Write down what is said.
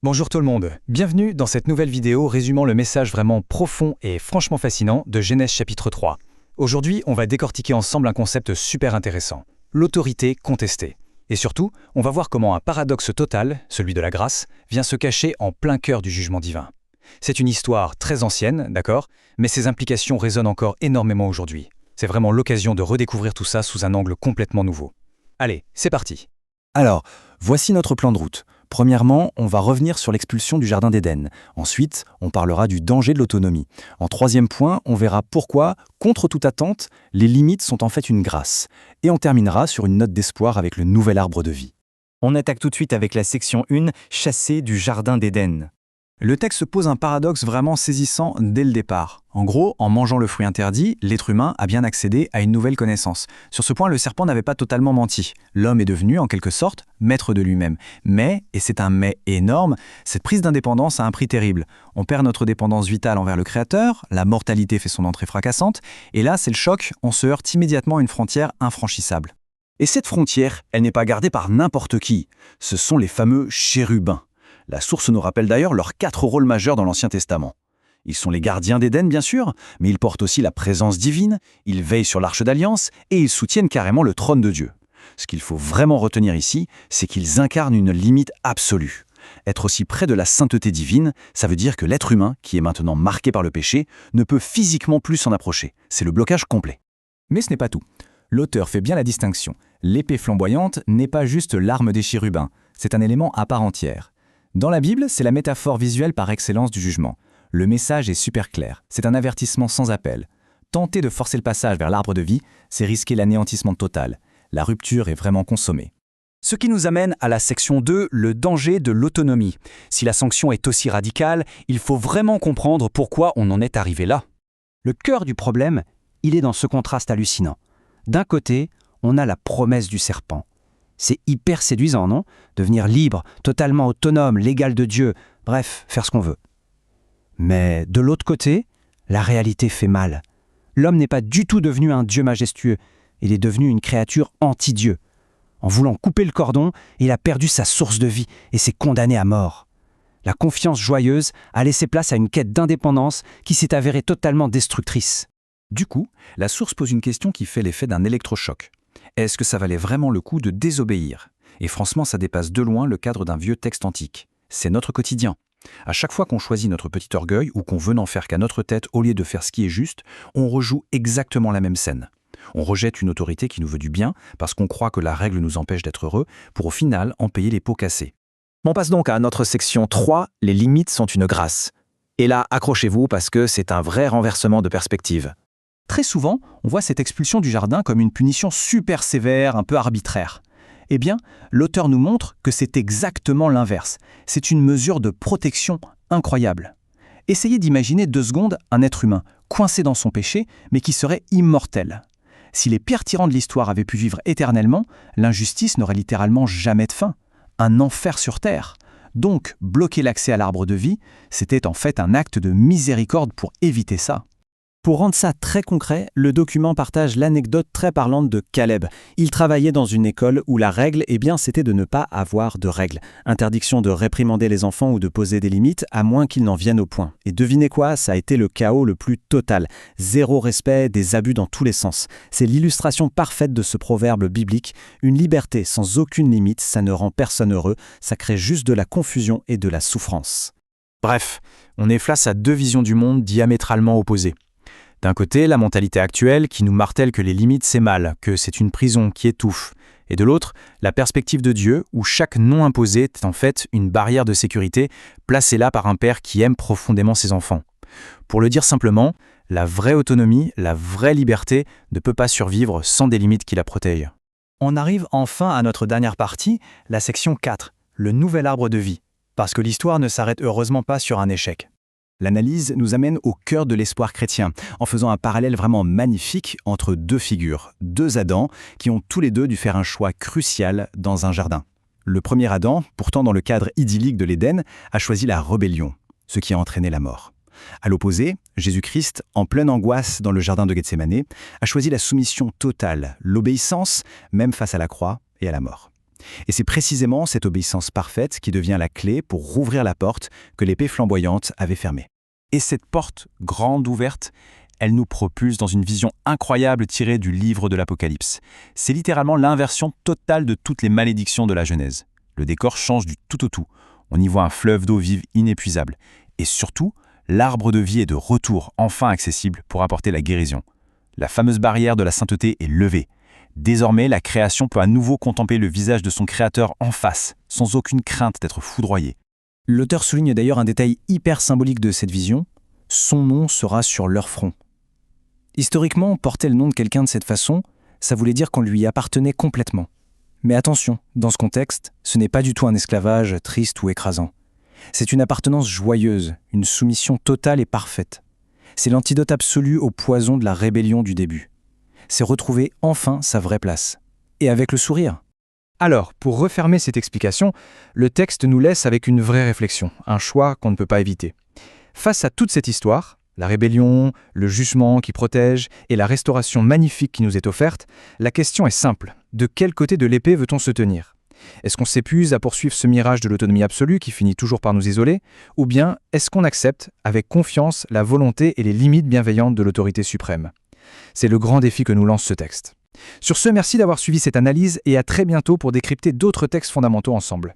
Bonjour tout le monde, bienvenue dans cette nouvelle vidéo résumant le message vraiment profond et franchement fascinant de Genèse chapitre 3. Aujourd'hui, on va décortiquer ensemble un concept super intéressant, l'autorité contestée. Et surtout, on va voir comment un paradoxe total, celui de la grâce, vient se cacher en plein cœur du jugement divin. C'est une histoire très ancienne, d'accord, mais ses implications résonnent encore énormément aujourd'hui. C'est vraiment l'occasion de redécouvrir tout ça sous un angle complètement nouveau. Allez, c'est parti. Alors, voici notre plan de route. Premièrement, on va revenir sur l'expulsion du Jardin d'Éden. Ensuite, on parlera du danger de l'autonomie. En troisième point, on verra pourquoi, contre toute attente, les limites sont en fait une grâce. Et on terminera sur une note d'espoir avec le nouvel arbre de vie. On attaque tout de suite avec la section 1, chassé du Jardin d'Éden. Le texte pose un paradoxe vraiment saisissant dès le départ. En gros, en mangeant le fruit interdit, l'être humain a bien accédé à une nouvelle connaissance. Sur ce point, le serpent n'avait pas totalement menti. L'homme est devenu, en quelque sorte, maître de lui-même. Mais, et c'est un mais énorme, cette prise d'indépendance a un prix terrible. On perd notre dépendance vitale envers le Créateur, la mortalité fait son entrée fracassante, et là, c'est le choc, on se heurte immédiatement à une frontière infranchissable. Et cette frontière, elle n'est pas gardée par n'importe qui. Ce sont les fameux chérubins. La source nous rappelle d'ailleurs leurs 4 rôles majeurs dans l'Ancien Testament. Ils sont les gardiens d'Éden, bien sûr, mais ils portent aussi la présence divine, ils veillent sur l'Arche d'Alliance et ils soutiennent carrément le trône de Dieu. Ce qu'il faut vraiment retenir ici, c'est qu'ils incarnent une limite absolue. Être aussi près de la sainteté divine, ça veut dire que l'être humain, qui est maintenant marqué par le péché, ne peut physiquement plus s'en approcher. C'est le blocage complet. Mais ce n'est pas tout. L'auteur fait bien la distinction. L'épée flamboyante n'est pas juste l'arme des chérubins, c'est un élément à part entière. Dans la Bible, c'est la métaphore visuelle par excellence du jugement. Le message est super clair, c'est un avertissement sans appel. Tenter de forcer le passage vers l'arbre de vie, c'est risquer l'anéantissement total. La rupture est vraiment consommée. Ce qui nous amène à la section 2, le danger de l'autonomie. Si la sanction est aussi radicale, il faut vraiment comprendre pourquoi on en est arrivé là. Le cœur du problème, il est dans ce contraste hallucinant. D'un côté, on a la promesse du serpent. C'est hyper séduisant, non ? Devenir libre, totalement autonome, l'égal de Dieu, bref, faire ce qu'on veut. Mais de l'autre côté, la réalité fait mal. L'homme n'est pas du tout devenu un Dieu majestueux, il est devenu une créature anti-Dieu. En voulant couper le cordon, il a perdu sa source de vie et s'est condamné à mort. La confiance joyeuse a laissé place à une quête d'indépendance qui s'est avérée totalement destructrice. Du coup, la source pose une question qui fait l'effet d'un électrochoc. Est-ce que ça valait vraiment le coup de désobéir ? Et franchement, ça dépasse de loin le cadre d'un vieux texte antique. C'est notre quotidien. À chaque fois qu'on choisit notre petit orgueil ou qu'on veut n'en faire qu'à notre tête au lieu de faire ce qui est juste, on rejoue exactement la même scène. On rejette une autorité qui nous veut du bien parce qu'on croit que la règle nous empêche d'être heureux pour au final en payer les pots cassés. On passe donc à notre section 3, les limites sont une grâce. Et là, accrochez-vous parce que c'est un vrai renversement de perspective. Très souvent, on voit cette expulsion du jardin comme une punition super sévère, un peu arbitraire. Eh bien, l'auteur nous montre que c'est exactement l'inverse. C'est une mesure de protection incroyable. Essayez d'imaginer 2 secondes un être humain, coincé dans son péché, mais qui serait immortel. Si les pires tyrans de l'histoire avaient pu vivre éternellement, l'injustice n'aurait littéralement jamais de fin. Un enfer sur terre. Donc, bloquer l'accès à l'arbre de vie, c'était en fait un acte de miséricorde pour éviter ça. Pour rendre ça très concret, le document partage l'anecdote très parlante de Caleb. Il travaillait dans une école où la règle, c'était de ne pas avoir de règles. Interdiction de réprimander les enfants ou de poser des limites, à moins qu'ils n'en viennent au point. Et devinez quoi, ça a été le chaos le plus total. Zéro respect, des abus dans tous les sens. C'est l'illustration parfaite de ce proverbe biblique. Une liberté sans aucune limite, ça ne rend personne heureux, ça crée juste de la confusion et de la souffrance. Bref, on est face à 2 visions du monde diamétralement opposées. D'un côté, la mentalité actuelle qui nous martèle que les limites c'est mal, que c'est une prison qui étouffe. Et de l'autre, la perspective de Dieu où chaque non imposé est en fait une barrière de sécurité placée là par un père qui aime profondément ses enfants. Pour le dire simplement, la vraie autonomie, la vraie liberté ne peut pas survivre sans des limites qui la protègent. On arrive enfin à notre dernière partie, la section 4, le nouvel arbre de vie. Parce que l'histoire ne s'arrête heureusement pas sur un échec. L'analyse nous amène au cœur de l'espoir chrétien, en faisant un parallèle vraiment magnifique entre 2 figures, 2 Adams, qui ont tous les 2 dû faire un choix crucial dans un jardin. Le premier Adam, pourtant dans le cadre idyllique de l'Éden, a choisi la rébellion, ce qui a entraîné la mort. À l'opposé, Jésus-Christ, en pleine angoisse dans le jardin de Gethsémanée, a choisi la soumission totale, l'obéissance, même face à la croix et à la mort. Et c'est précisément cette obéissance parfaite qui devient la clé pour rouvrir la porte que l'épée flamboyante avait fermée. Et cette porte, grande ouverte, elle nous propulse dans une vision incroyable tirée du livre de l'Apocalypse. C'est littéralement l'inversion totale de toutes les malédictions de la Genèse. Le décor change du tout au tout. On y voit un fleuve d'eau vive inépuisable. Et surtout, l'arbre de vie est de retour, enfin accessible pour apporter la guérison. La fameuse barrière de la sainteté est levée. Désormais, la création peut à nouveau contempler le visage de son créateur en face, sans aucune crainte d'être foudroyé. L'auteur souligne d'ailleurs un détail hyper symbolique de cette vision. Son nom sera sur leur front. Historiquement, porter le nom de quelqu'un de cette façon, ça voulait dire qu'on lui appartenait complètement. Mais attention, dans ce contexte, ce n'est pas du tout un esclavage triste ou écrasant. C'est une appartenance joyeuse, une soumission totale et parfaite. C'est l'antidote absolu au poison de la rébellion du début. C'est retrouver enfin sa vraie place. Et avec le sourire. Alors, pour refermer cette explication, le texte nous laisse avec une vraie réflexion, un choix qu'on ne peut pas éviter. Face à toute cette histoire, la rébellion, le jugement qui protège et la restauration magnifique qui nous est offerte, la question est simple. De quel côté de l'épée veut-on se tenir ? Est-ce qu'on s'épuise à poursuivre ce mirage de l'autonomie absolue qui finit toujours par nous isoler ? Ou bien est-ce qu'on accepte avec confiance la volonté et les limites bienveillantes de l'autorité suprême ? C'est le grand défi que nous lance ce texte. Sur ce, merci d'avoir suivi cette analyse et à très bientôt pour décrypter d'autres textes fondamentaux ensemble.